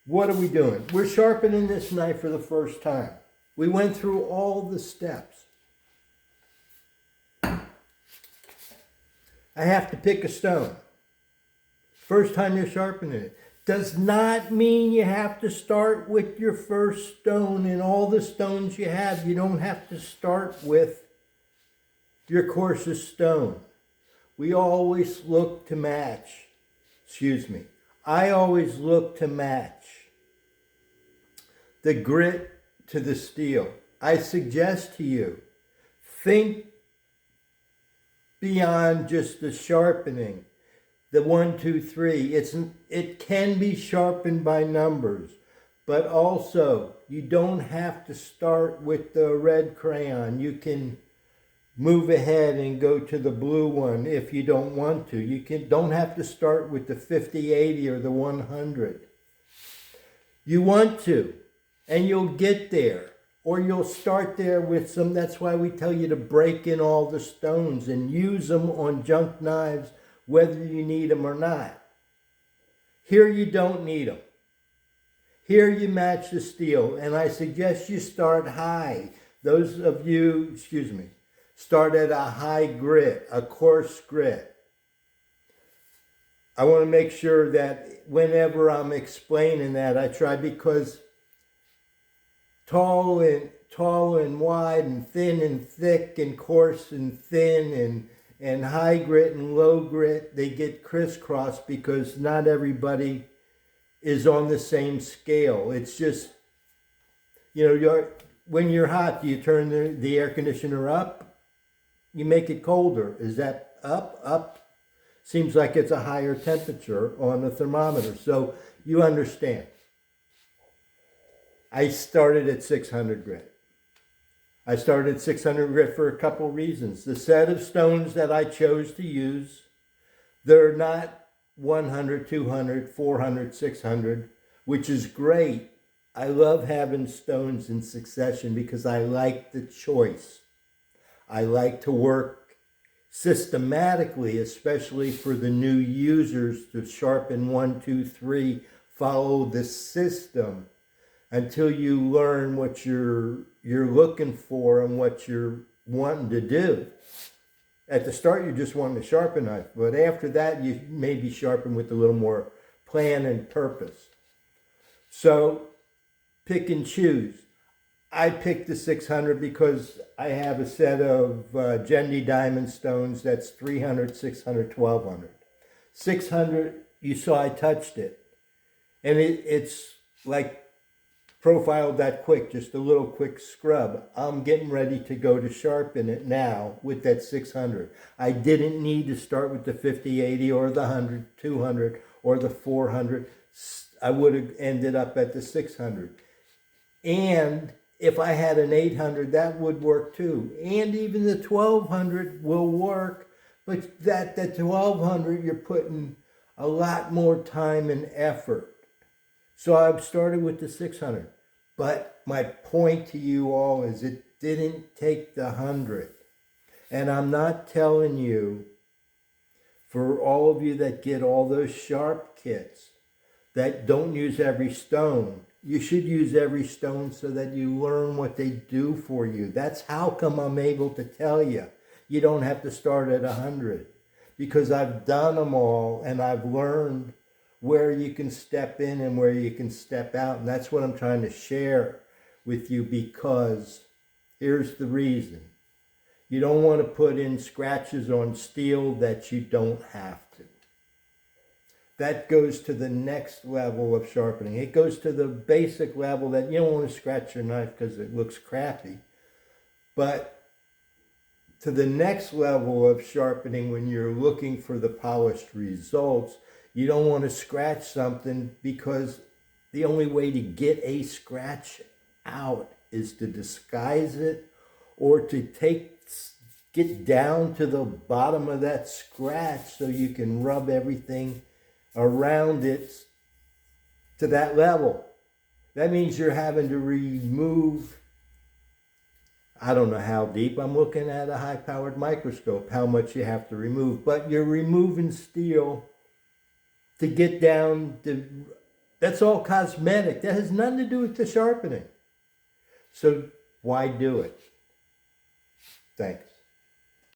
What are we doing? We're sharpening this knife for the first time. We went through all the steps. I have to pick a stone. First time you're sharpening it. Does not mean you have to start with your first stone and all the stones you have. You don't have to start with your coarsest stone. We always look to match. I always look to match the grit to the steel. I suggest to you, think beyond just the sharpening. The 1, 2, 3, it can be sharpened by numbers, but also you don't have to start with the red crayon. You can move ahead and go to the blue one if you don't want to. Don't have to start with the 50, 80 or the 100. You want to, and you'll get there. Or you'll start there with some, that's why we tell you to break in all the stones and use them on junk knives, whether you need them or not. Here you don't need them. Here you match the steel, and I suggest you start high. Those of you, start at a high grit, a coarse grit. I want to make sure that whenever I'm explaining that, I try, because tall and wide and thin and thick and coarse and thin and high grit and low grit, they get crisscrossed because not everybody is on the same scale. It's just, when you're hot, do you turn the air conditioner up? You make it colder. Is that up? Up. Seems like it's a higher temperature on the thermometer. So you understand. I started at 600 grit. I started at 600 grit for a couple reasons. The set of stones that I chose to use, they're not 100, 200, 400, 600, which is great. I love having stones in succession because I like the choice. I like to work systematically, especially for the new users, to sharpen 1, 2, 3, follow the system until you learn what you're looking for and what you're wanting to do. At the start, you're just wanting to sharpen a knife, but after that, you maybe sharpen with a little more plan and purpose. So, pick and choose. I picked the 600 because I have a set of Gendy diamond stones that's 300, 600, 1200. 600, you saw I touched it. And it's like profiled that quick, just a little quick scrub. I'm getting ready to go to sharpen it now with that 600. I didn't need to start with the 50, 80 or the 100, 200 or the 400. I would have ended up at the 600. And if I had an 800, that would work too. And even the 1200 will work, but that 1200, you're putting a lot more time and effort. So I've started with the 600. But my point to you all is it didn't take the 100. And I'm not telling you, for all of you that get all those sharp kits, that don't use every stone. You should use every stone so that you learn what they do for you. That's how come I'm able to tell you. You don't have to start at 100. Because I've done them all and I've learned where you can step in and where you can step out. And that's what I'm trying to share with you, because here's the reason. You don't want to put in scratches on steel that you don't have to. That goes to the next level of sharpening. It goes to the basic level that you don't want to scratch your knife because it looks crappy. But to the next level of sharpening, when you're looking for the polished results, you don't want to scratch something because the only way to get a scratch out is to disguise it or to get down to the bottom of that scratch so you can rub everything around it to that level. That means you're having to remove, I don't know how deep, I'm looking at a high-powered microscope, how much you have to remove, but you're removing steel to get down to That's all cosmetic. That has nothing to do with the sharpening. So why do it? Thanks.